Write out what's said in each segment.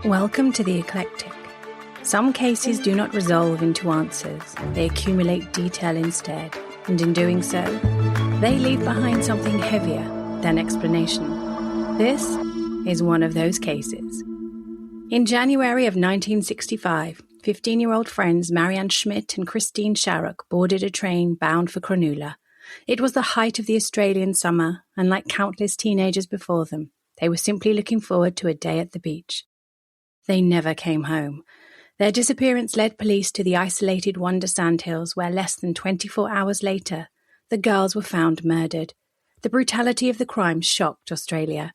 Welcome to the Eclectic. Some cases do not resolve into answers. They accumulate detail instead, and in doing so, they leave behind something heavier than explanation. This is one of those cases. In January of 1965, 15-year-old friends Marianne Schmidt and Christine Sharrock boarded a train bound for Cronulla. It was the height of the Australian summer, and like countless teenagers before them, they were simply looking forward to a day at the beach. They never came home. Their disappearance led police to the isolated Wanda sandhills, where less than 24 hours later, the girls were found murdered. The brutality of the crime shocked Australia.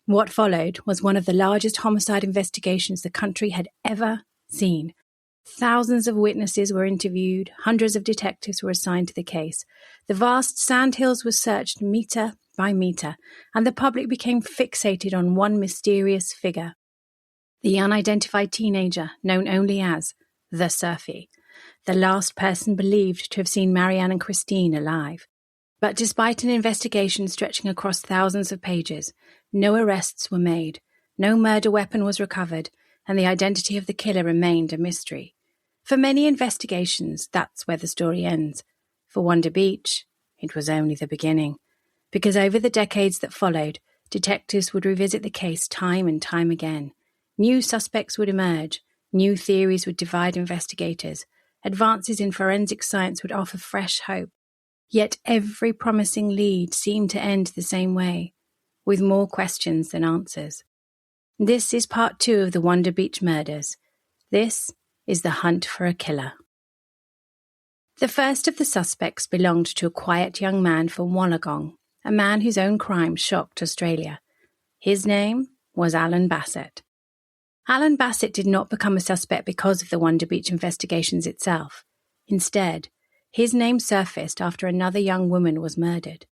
What followed was one of the largest homicide investigations the country had ever seen. Thousands of witnesses were interviewed, hundreds of detectives were assigned to the case. The vast sandhills were searched metre by metre, and the public became fixated on one mysterious figure. The unidentified teenager known only as the Surfy, the last person believed to have seen Marianne and Christine alive. But despite an investigation stretching across thousands of pages, no arrests were made, no murder weapon was recovered, and the identity of the killer remained a mystery. For many investigations, that's where the story ends. For Wanda Beach, it was only the beginning. Because over the decades that followed, detectives would revisit the case time and time again. New suspects would emerge, new theories would divide investigators, advances in forensic science would offer fresh hope. Yet every promising lead seemed to end the same way, with more questions than answers. This is part 2 of the Wanda Beach murders. This is the hunt for a killer. The first of the suspects belonged to a quiet young man from Wollongong, a man whose own crime shocked Australia. His name was Alan Bassett. Alan Bassett did not become a suspect because of the Wanda Beach investigations itself. Instead, his name surfaced after another young woman was murdered.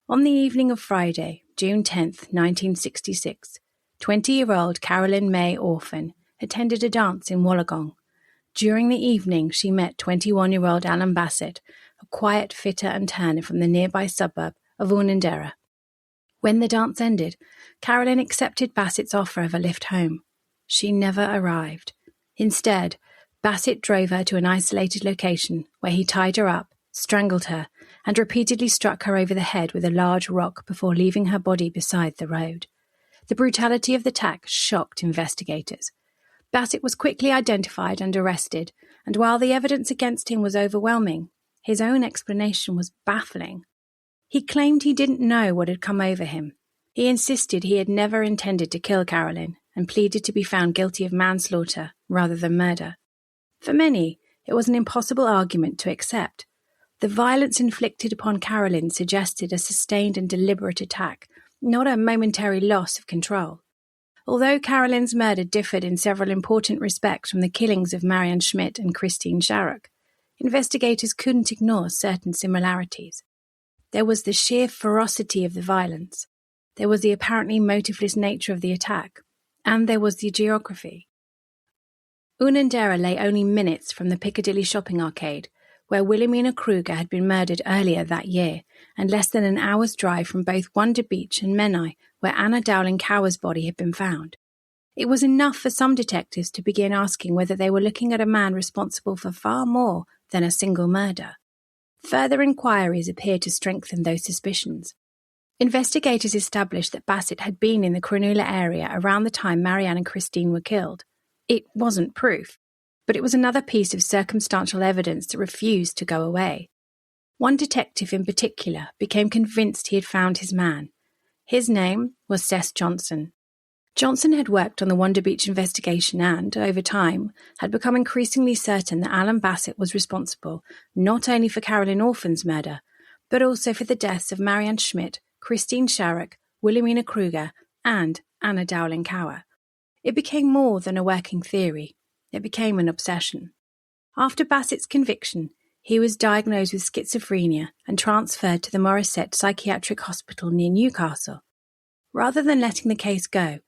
On the evening of Friday, June 10, 1966, 20-year-old Carolyn May Orphan attended a dance in Wollongong. During the evening, she met 21-year-old Alan Bassett, a quiet fitter and turner from the nearby suburb of Unsolved. When the dance ended, Carolyn accepted Bassett's offer of a lift home. She never arrived. Instead, Bassett drove her to an isolated location where he tied her up, strangled her, and repeatedly struck her over the head with a large rock before leaving her body beside the road. The brutality of the attack shocked investigators. Bassett was quickly identified and arrested, and while the evidence against him was overwhelming, his own explanation was baffling. He claimed he didn't know what had come over him. He insisted he had never intended to kill Carolyn, and pleaded to be found guilty of manslaughter rather than murder. For many, it was an impossible argument to accept. The violence inflicted upon Carolyn suggested a sustained and deliberate attack, not a momentary loss of control. Although Carolyn's murder differed in several important respects from the killings of Marianne Schmidt and Christine Sharrock, investigators couldn't ignore certain similarities. There was the sheer ferocity of the violence. There was the apparently motiveless nature of the attack. And there was the geography. Unsolved lay only minutes from the Piccadilly shopping arcade, where Wilhelmina Kruger had been murdered earlier that year, and less than an hour's drive from both Wanda Beach and Menai, where Anna Dowling-Cower's body had been found. It was enough for some detectives to begin asking whether they were looking at a man responsible for far more than a single murder. Further inquiries appeared to strengthen those suspicions. Investigators established that Bassett had been in the Cronulla area around the time Marianne and Christine were killed. It wasn't proof, but it was another piece of circumstantial evidence that refused to go away. One detective in particular became convinced he had found his man. His name was Seth Johnson. Johnson had worked on the Wanda Beach investigation and, over time, had become increasingly certain that Alan Bassett was responsible not only for Carolyn Orphan's murder, but also for the deaths of Marianne Schmidt, Christine Sharrock, Wilhelmina Kruger, and Anna Dowling-Cower. It became more than a working theory. It became an obsession. After Bassett's conviction, he was diagnosed with schizophrenia and transferred to the Morisset Psychiatric Hospital near Newcastle. Rather than letting the case go,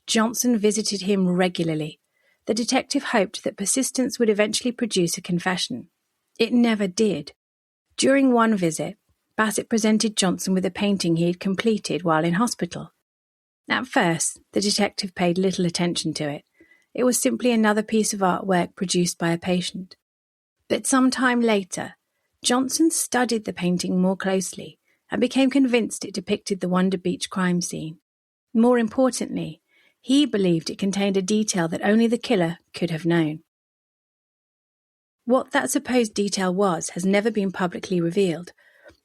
Johnson visited him regularly. The detective hoped that persistence would eventually produce a confession. It never did. During one visit, Bassett presented Johnson with a painting he had completed while in hospital. At first, the detective paid little attention to it. It was simply another piece of artwork produced by a patient. But some time later, Johnson studied the painting more closely and became convinced it depicted the Wanda Beach crime scene. More importantly, he believed it contained a detail that only the killer could have known. What that supposed detail was has never been publicly revealed.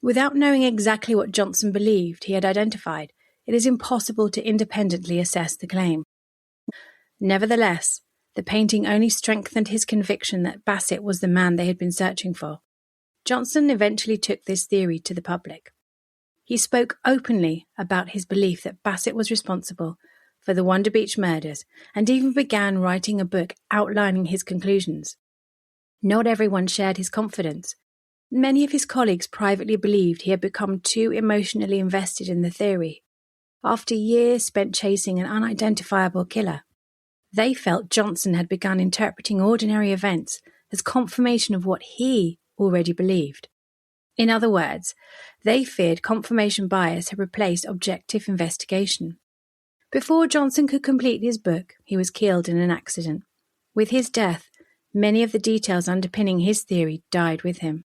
Without knowing exactly what Johnson believed he had identified, it is impossible to independently assess the claim. Nevertheless, the painting only strengthened his conviction that Bassett was the man they had been searching for. Johnson eventually took this theory to the public. He spoke openly about his belief that Bassett was responsible for the Wanda Beach murders and even began writing a book outlining his conclusions. Not everyone shared his confidence. Many of his colleagues privately believed he had become too emotionally invested in the theory. After years spent chasing an unidentifiable killer, they felt Johnson had begun interpreting ordinary events as confirmation of what he already believed. In other words, they feared confirmation bias had replaced objective investigation. Before Johnson could complete his book, he was killed in an accident. With his death, many of the details underpinning his theory died with him.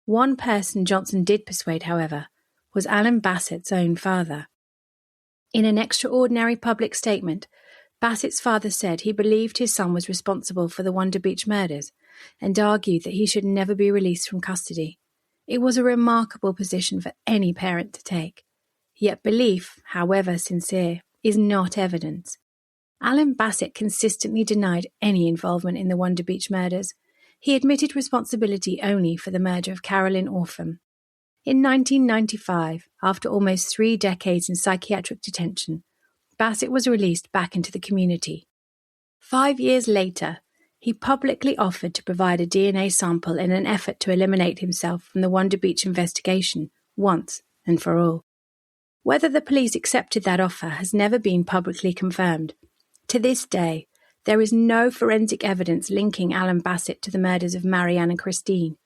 One person Johnson did persuade, however, was Alan Bassett's own father. In an extraordinary public statement, Bassett's father said he believed his son was responsible for the Wanda Beach murders and argued that he should never be released from custody. It was a remarkable position for any parent to take. Yet belief, however sincere, is not evidence. Alan Bassett consistently denied any involvement in the Wanda Beach murders. He admitted responsibility only for the murder of Carolyn Orpham. In 1995, after almost 3 decades in psychiatric detention, Bassett was released back into the community. 5 years later, he publicly offered to provide a DNA sample in an effort to eliminate himself from the Wanda Beach investigation once and for all. Whether the police accepted that offer has never been publicly confirmed. To this day, there is no forensic evidence linking Alan Bassett to the murders of Marianne and Christine.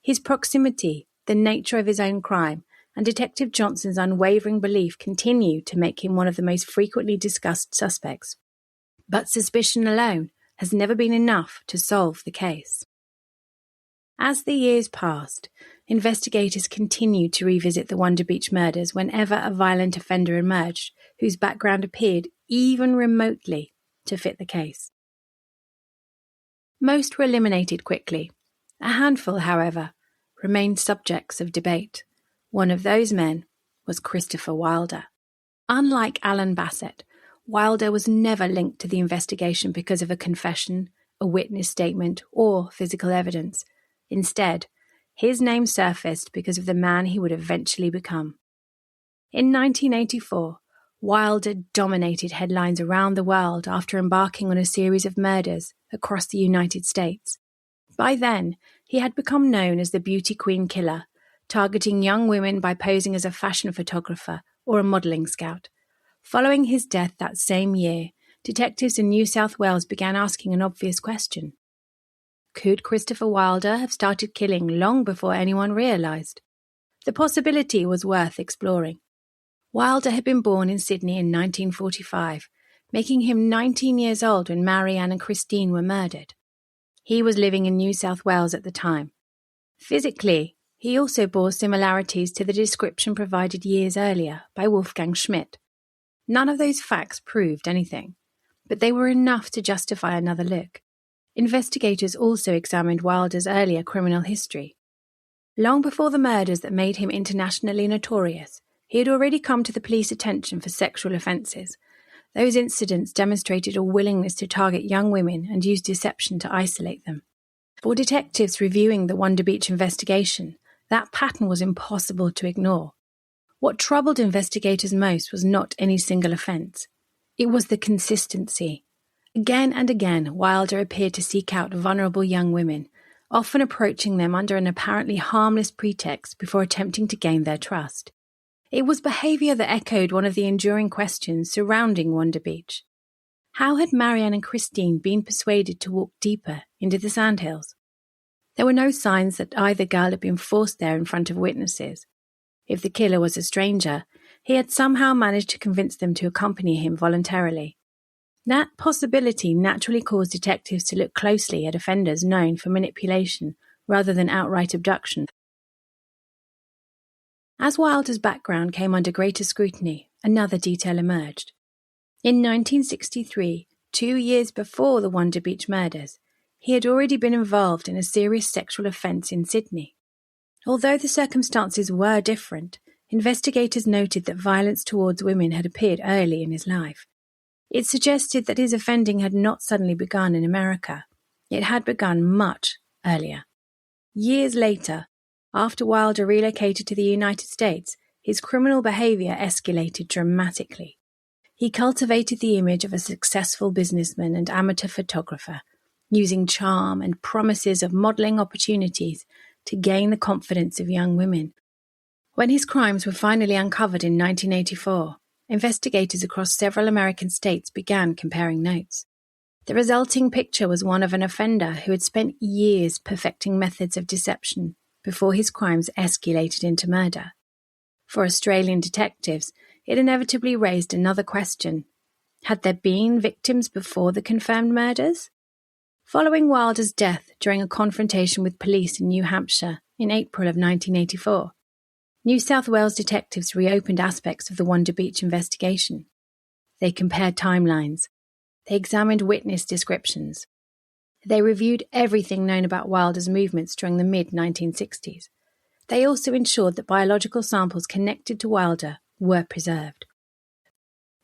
His proximity, the nature of his own crime, and Detective Johnson's unwavering belief continue to make him one of the most frequently discussed suspects. But suspicion alone has never been enough to solve the case. As the years passed, investigators continued to revisit the Wanda Beach murders whenever a violent offender emerged whose background appeared even remotely to fit the case. Most were eliminated quickly. A handful, however, remained subjects of debate. One of those men was Christopher Wilder. Unlike Alan Bassett, Wilder was never linked to the investigation because of a confession, a witness statement, or physical evidence. Instead, his name surfaced because of the man he would eventually become. In 1984, Wilder dominated headlines around the world after embarking on a series of murders across the United States. By then, he had become known as the Beauty Queen Killer, targeting young women by posing as a fashion photographer or a modelling scout. Following his death that same year, detectives in New South Wales began asking an obvious question. Could Christopher Wilder have started killing long before anyone realised? The possibility was worth exploring. Wilder had been born in Sydney in 1945, making him 19 years old when Marianne and Christine were murdered. He was living in New South Wales at the time. Physically, he also bore similarities to the description provided years earlier by Wolfgang Schmidt. None of those facts proved anything, but they were enough to justify another look. Investigators also examined Wilder's earlier criminal history. Long before the murders that made him internationally notorious, he had already come to the police attention for sexual offences. Those incidents demonstrated a willingness to target young women and use deception to isolate them. For detectives reviewing the Wanda Beach investigation, that pattern was impossible to ignore. What troubled investigators most was not any single offence. It was the consistency. Again and again, Wilder appeared to seek out vulnerable young women, often approaching them under an apparently harmless pretext before attempting to gain their trust. It was behaviour that echoed one of the enduring questions surrounding Wanda Beach. How had Marianne and Christine been persuaded to walk deeper into the sandhills? There were no signs that either girl had been forced there in front of witnesses. If the killer was a stranger, he had somehow managed to convince them to accompany him voluntarily. That possibility naturally caused detectives to look closely at offenders known for manipulation rather than outright abduction. As Wilder's background came under greater scrutiny, another detail emerged. In 1963, 2 years before the Wanda Beach murders, he had already been involved in a serious sexual offence in Sydney. Although the circumstances were different, investigators noted that violence towards women had appeared early in his life. It suggested that his offending had not suddenly begun in America. It had begun much earlier. Years later, after Wilder relocated to the United States, his criminal behaviour escalated dramatically. He cultivated the image of a successful businessman and amateur photographer, using charm and promises of modelling opportunities to gain the confidence of young women. When his crimes were finally uncovered in 1984, investigators across several American states began comparing notes. The resulting picture was one of an offender who had spent years perfecting methods of deception before his crimes escalated into murder. For Australian detectives, it inevitably raised another question. Had there been victims before the confirmed murders? Following Wilder's death during a confrontation with police in New Hampshire in April of 1984, New South Wales detectives reopened aspects of the Wanda Beach investigation. They compared timelines. They examined witness descriptions. They reviewed everything known about Wilder's movements during the mid-1960s. They also ensured that biological samples connected to Wilder were preserved.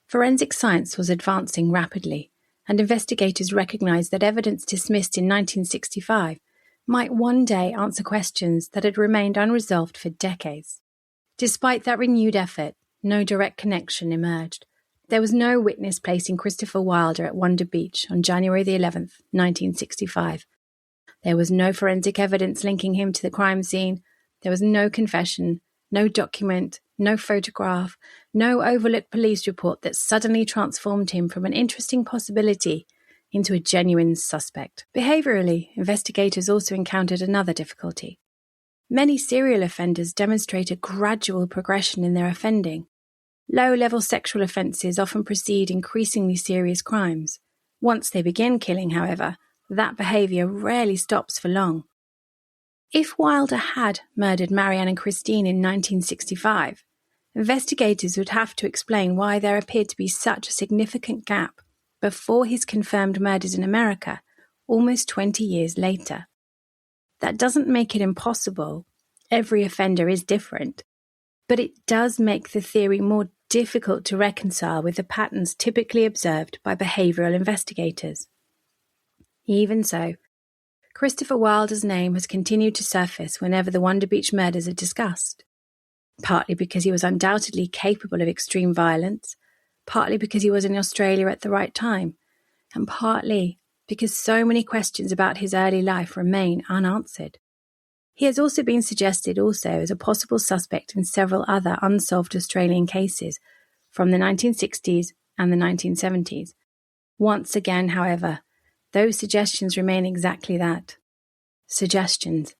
Forensic science was advancing rapidly, and investigators recognized that evidence dismissed in 1965 might one day answer questions that had remained unresolved for decades. Despite that renewed effort, no direct connection emerged. There was no witness placing Christopher Wilder at Wanda Beach on January the 11th, 1965. There was no forensic evidence linking him to the crime scene. There was no confession, no document, no photograph, no overlooked police report that suddenly transformed him from an interesting possibility into a genuine suspect. Behaviourally, investigators also encountered another difficulty. Many serial offenders demonstrate a gradual progression in their offending. Low-level sexual offences often precede increasingly serious crimes. Once they begin killing, however, that behaviour rarely stops for long. If Wilder had murdered Marianne and Christine in 1965, investigators would have to explain why there appeared to be such a significant gap before his confirmed murders in America, almost 20 years later. That doesn't make it impossible. Every offender is different. But it does make the theory more difficult to reconcile with the patterns typically observed by behavioural investigators. Even so, Christopher Wilder's name has continued to surface whenever the Wanda Beach murders are discussed, partly because he was undoubtedly capable of extreme violence, partly because he was in Australia at the right time, and partly because so many questions about his early life remain unanswered. He has also been suggested as a possible suspect in several other unsolved Australian cases from the 1960s and the 1970s. Once again, however, those suggestions remain exactly that. Suggestions.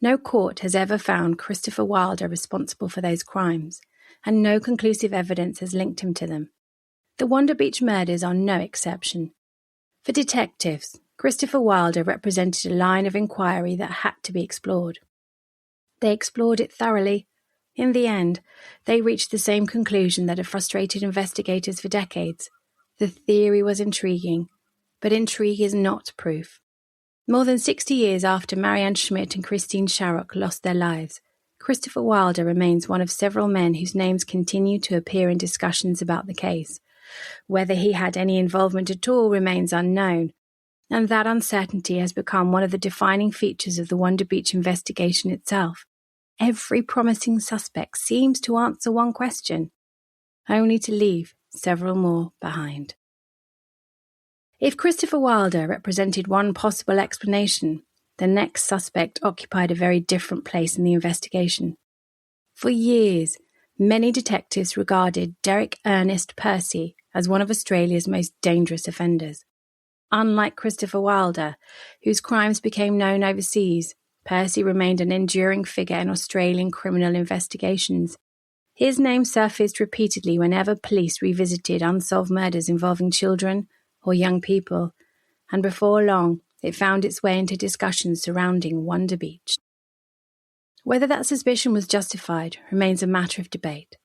No court has ever found Christopher Wilder responsible for those crimes, and no conclusive evidence has linked him to them. The Wanda Beach murders are no exception. For detectives, Christopher Wilder represented a line of inquiry that had to be explored. They explored it thoroughly. In the end, they reached the same conclusion that had frustrated investigators for decades. The theory was intriguing, but intrigue is not proof. More than 60 years after Marianne Schmidt and Christine Sharrock lost their lives, Christopher Wilder remains one of several men whose names continue to appear in discussions about the case. Whether he had any involvement at all remains unknown, and that uncertainty has become one of the defining features of the Wanda Beach investigation itself. Every promising suspect seems to answer one question, only to leave several more behind. If Christopher Wilder represented one possible explanation, the next suspect occupied a very different place in the investigation. For years, many detectives regarded Derek Ernest Percy as one of Australia's most dangerous offenders. Unlike Christopher Wilder, whose crimes became known overseas, Percy remained an enduring figure in Australian criminal investigations. His name surfaced repeatedly whenever police revisited unsolved murders involving children or young people, and before long, it found its way into discussions surrounding Wanda Beach. Whether that suspicion was justified remains a matter of debate.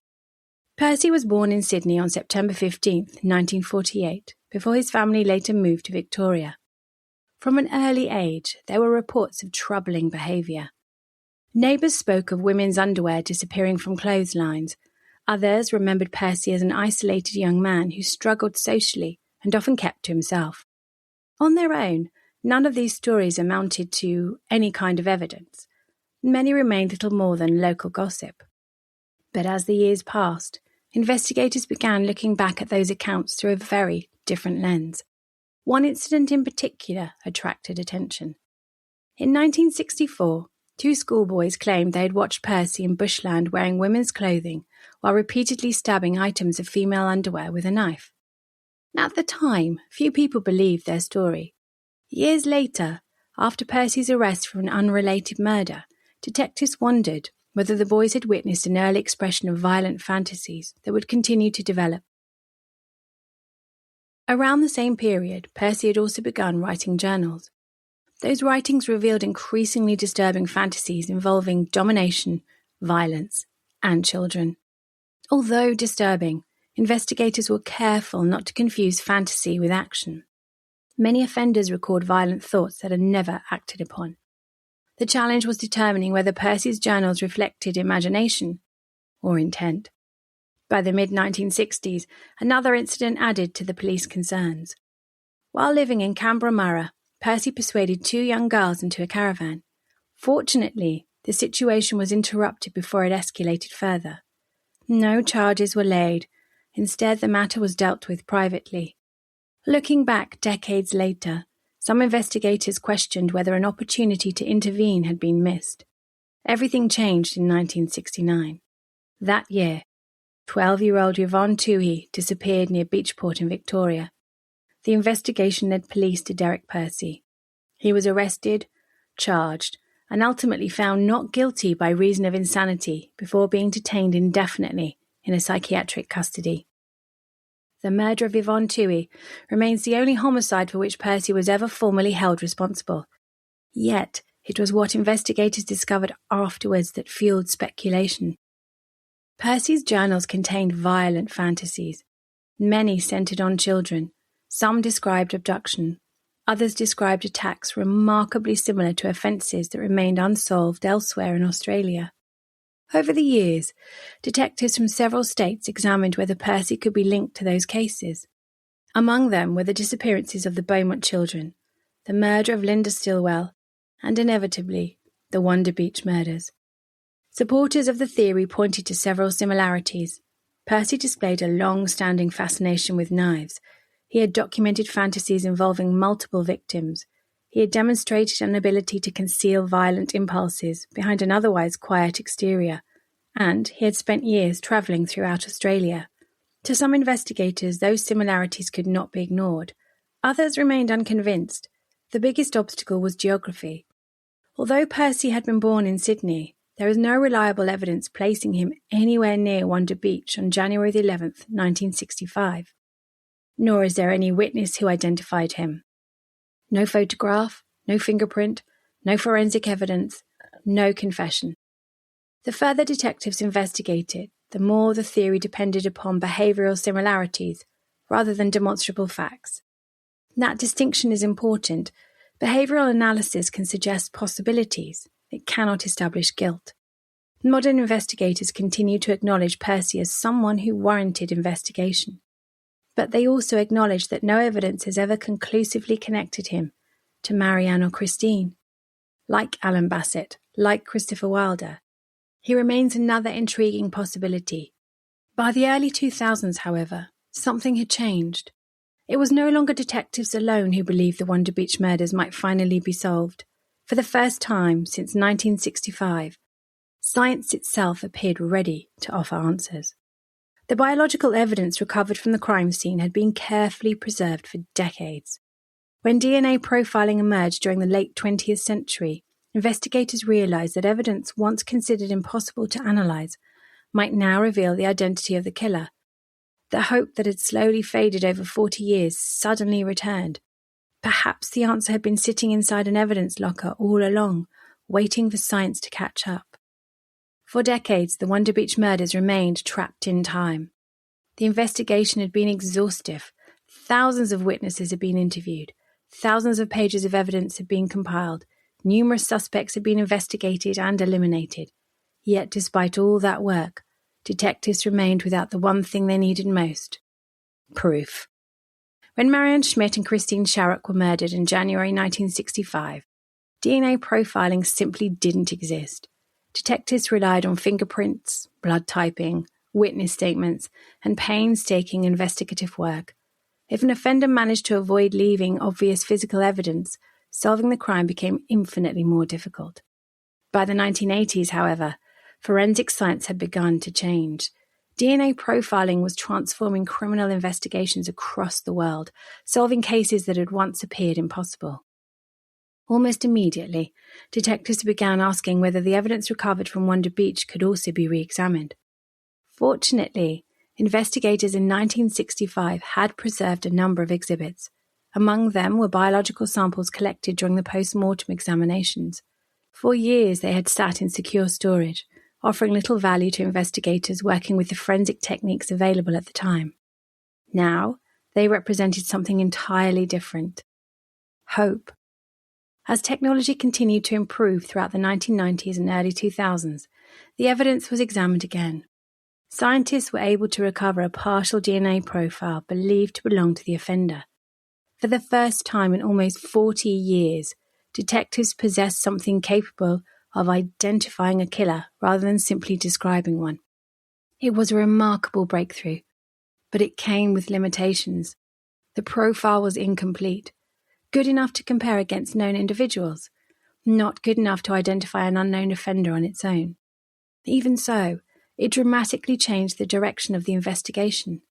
Percy was born in Sydney on September 15, 1948, before his family later moved to Victoria. From an early age, there were reports of troubling behaviour. Neighbours spoke of women's underwear disappearing from clotheslines. Others remembered Percy as an isolated young man who struggled socially and often kept to himself. On their own, none of these stories amounted to any kind of evidence. Many remained little more than local gossip. But as the years passed, investigators began looking back at those accounts through a very different lens. One incident in particular attracted attention. In 1964, two schoolboys claimed they had watched Percy in bushland wearing women's clothing while repeatedly stabbing items of female underwear with a knife. At the time, few people believed their story. Years later, after Percy's arrest for an unrelated murder, detectives wondered whether the boys had witnessed an early expression of violent fantasies that would continue to develop. Around the same period, Percy had also begun writing journals. Those writings revealed increasingly disturbing fantasies involving domination, violence, and children. Although disturbing, investigators were careful not to confuse fantasy with action. Many offenders record violent thoughts that are never acted upon. The challenge was determining whether Percy's journals reflected imagination or intent. By the mid-1960s, another incident added to the police concerns. While living in Canberra, Percy persuaded two young girls into a caravan. Fortunately, the situation was interrupted before it escalated further. No charges were laid. Instead, the matter was dealt with privately. Looking back decades later, some investigators questioned whether an opportunity to intervene had been missed. Everything changed in 1969. That year, 12-year-old Yvonne Toohey disappeared near Beachport in Victoria. The investigation led police to Derek Percy. He was arrested, charged, and ultimately found not guilty by reason of insanity before being detained indefinitely in a psychiatric custody. The murder of Yvonne Toohey remains the only homicide for which Percy was ever formally held responsible. Yet, it was what investigators discovered afterwards that fueled speculation. Percy's journals contained violent fantasies. Many centered on children. Some described abduction. Others described attacks remarkably similar to offences that remained unsolved elsewhere in Australia. Over the years, detectives from several states examined whether Percy could be linked to those cases. Among them were the disappearances of the Beaumont children, the murder of Linda Stilwell, and inevitably, the Wanda Beach murders. Supporters of the theory pointed to several similarities. Percy displayed a long-standing fascination with knives. He had documented fantasies involving multiple victims. He had demonstrated an ability to conceal violent impulses behind an otherwise quiet exterior, and he had spent years travelling throughout Australia. To some investigators, those similarities could not be ignored. Others remained unconvinced. The biggest obstacle was geography. Although Percy had been born in Sydney, there is no reliable evidence placing him anywhere near Wanda Beach on January 11, 1965. Nor is there any witness who identified him. No photograph, no fingerprint, no forensic evidence, no confession. The further detectives investigated, the more the theory depended upon behavioural similarities rather than demonstrable facts. That distinction is important. Behavioural analysis can suggest possibilities. It cannot establish guilt. Modern investigators continue to acknowledge Percy as someone who warranted investigation. But they also acknowledge that no evidence has ever conclusively connected him to Marianne or Christine. Like Alan Bassett, like Christopher Wilder, he remains another intriguing possibility. By the early 2000s, however, something had changed. It was no longer detectives alone who believed the Wanda Beach murders might finally be solved. For the first time since 1965, science itself appeared ready to offer answers. The biological evidence recovered from the crime scene had been carefully preserved for decades. When DNA profiling emerged during the late 20th century, investigators realised that evidence once considered impossible to analyse might now reveal the identity of the killer. The hope that had slowly faded over 40 years suddenly returned. Perhaps the answer had been sitting inside an evidence locker all along, waiting for science to catch up. For decades, the Wanda Beach murders remained trapped in time. The investigation had been exhaustive. Thousands of witnesses had been interviewed. Thousands of pages of evidence had been compiled. Numerous suspects had been investigated and eliminated. Yet, despite all that work, detectives remained without the one thing they needed most: proof. When Marianne Schmidt and Christine Sharrock were murdered in January 1965, DNA profiling simply didn't exist. Detectives relied on fingerprints, blood typing, witness statements, and painstaking investigative work. If an offender managed to avoid leaving obvious physical evidence, solving the crime became infinitely more difficult. By the 1980s, however, forensic science had begun to change. DNA profiling was transforming criminal investigations across the world, solving cases that had once appeared impossible. Almost immediately, detectives began asking whether the evidence recovered from Wanda Beach could also be re-examined. Fortunately, investigators in 1965 had preserved a number of exhibits. Among them were biological samples collected during the post-mortem examinations. For years they had sat in secure storage, offering little value to investigators working with the forensic techniques available at the time. Now, they represented something entirely different: hope. As technology continued to improve throughout the 1990s and early 2000s, the evidence was examined again. Scientists were able to recover a partial DNA profile believed to belong to the offender. For the first time in almost 40 years, detectives possessed something capable of identifying a killer rather than simply describing one. It was a remarkable breakthrough, but it came with limitations. The profile was incomplete, good enough to compare against known individuals, not good enough to identify an unknown offender on its own. Even so, it dramatically changed the direction of the investigation.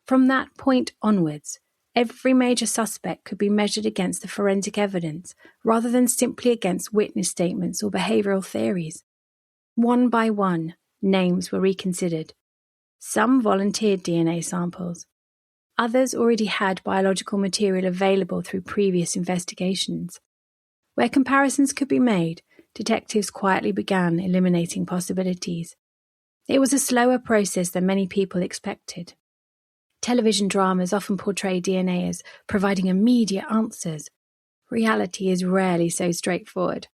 From that point onwards, every major suspect could be measured against the forensic evidence rather than simply against witness statements or behavioral theories. One by one, names were reconsidered. Some volunteered DNA samples. Others already had biological material available through previous investigations. Where comparisons could be made, detectives quietly began eliminating possibilities. It was a slower process than many people expected. Television dramas often portray DNA as providing immediate answers. Reality is rarely so straightforward.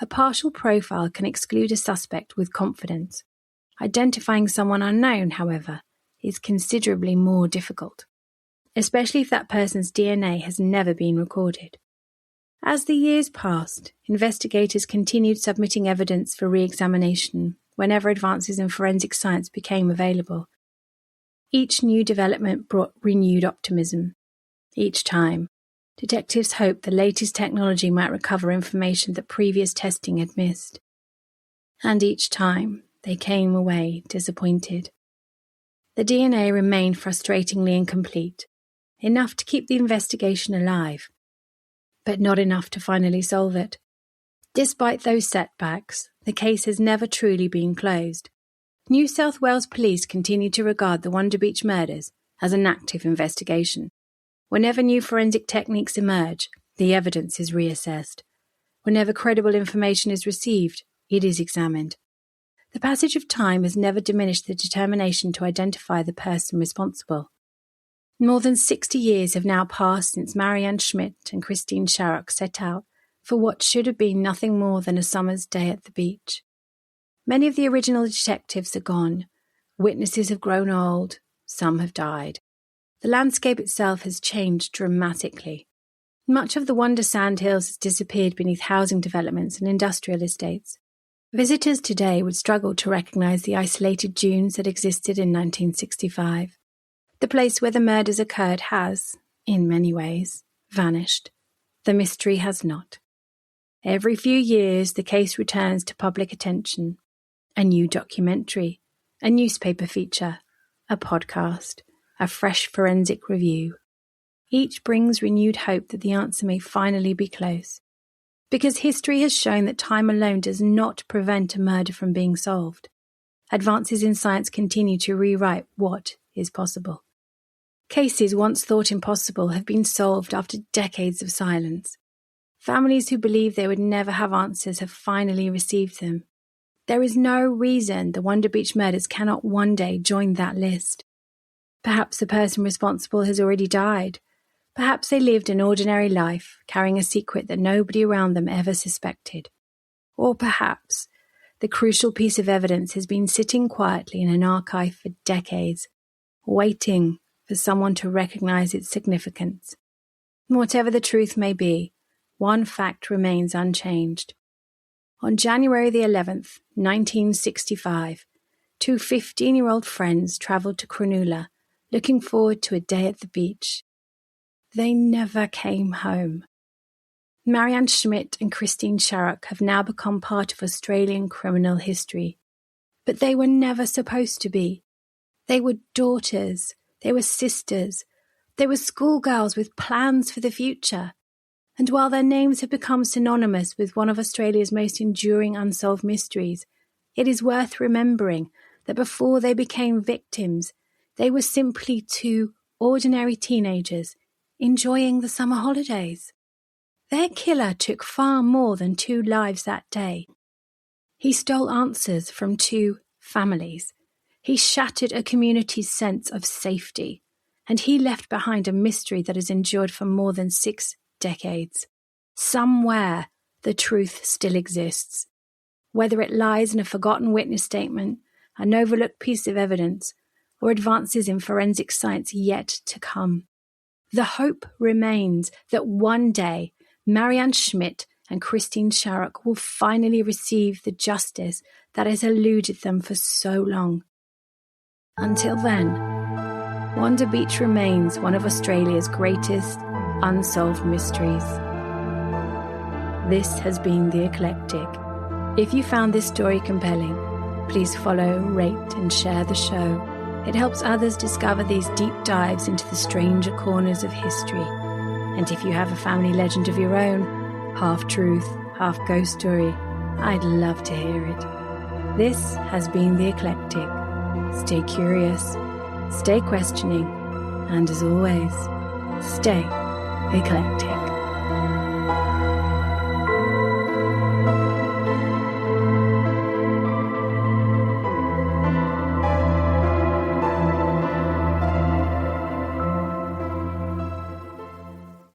A partial profile can exclude a suspect with confidence. Identifying someone unknown, however, is considerably more difficult, especially if that person's DNA has never been recorded. As the years passed, investigators continued submitting evidence for re-examination whenever advances in forensic science became available. Each new development brought renewed optimism. Each time, detectives hoped the latest technology might recover information that previous testing had missed. And each time, they came away disappointed. The DNA remained frustratingly incomplete, enough to keep the investigation alive, but not enough to finally solve it. Despite those setbacks, the case has never truly been closed. New South Wales Police continue to regard the Wanda Beach murders as an active investigation. Whenever new forensic techniques emerge, the evidence is reassessed. Whenever credible information is received, it is examined. The passage of time has never diminished the determination to identify the person responsible. More than 60 years have now passed since Marianne Schmidt and Christine Sharrock set out for what should have been nothing more than a summer's day at the beach. Many of the original detectives are gone. Witnesses have grown old. Some have died. The landscape itself has changed dramatically. Much of the Wanda Sandhills has disappeared beneath housing developments and industrial estates. Visitors today would struggle to recognise the isolated dunes that existed in 1965. The place where the murders occurred has, in many ways, vanished. The mystery has not. Every few years, the case returns to public attention. A new documentary, a newspaper feature, a podcast, a fresh forensic review. Each brings renewed hope that the answer may finally be close. Because history has shown that time alone does not prevent a murder from being solved. advances in science continue to rewrite what is possible. Cases once thought impossible have been solved after decades of silence. Families who believed they would never have answers have finally received them. There is no reason the Wanda Beach murders cannot one day join that list. Perhaps the person responsible has already died. Perhaps they lived an ordinary life, carrying a secret that nobody around them ever suspected. Or perhaps the crucial piece of evidence has been sitting quietly in an archive for decades, waiting for someone to recognize its significance. Whatever the truth may be, one fact remains unchanged. On January the 11th, 1965, two 15-year-old friends travelled to Cronulla, looking forward to a day at the beach. They never came home. Marianne Schmidt and Sharrock have now become part of Australian criminal history. But they were never supposed to be. They were daughters, they were sisters, they were schoolgirls with plans for the future. And while their names have become synonymous with one of Australia's most enduring unsolved mysteries, it is worth remembering that before they became victims, they were simply two ordinary teenagers enjoying the summer holidays. Their killer took far more than 2 lives that day. He stole answers from 2 families. He shattered a community's sense of safety, and he left behind a mystery that has endured for more than 6 decades. Somewhere, the truth still exists. Whether it lies in a forgotten witness statement, an overlooked piece of evidence, or advances in forensic science yet to come. The hope remains that one day, Marianne Schmidt and Sharrock will finally receive the justice that has eluded them for so long. Until then, Wanda Beach remains one of Australia's greatest unsolved mysteries. This has been The Eclectic. If you found this story compelling, please follow, rate, and share the show. It helps others discover these deep dives into the stranger corners of history. And if you have a family legend of your own, half truth, half ghost story, I'd love to hear it. This has been The Eclectic. Stay curious, stay questioning, and as always, stay eclectic.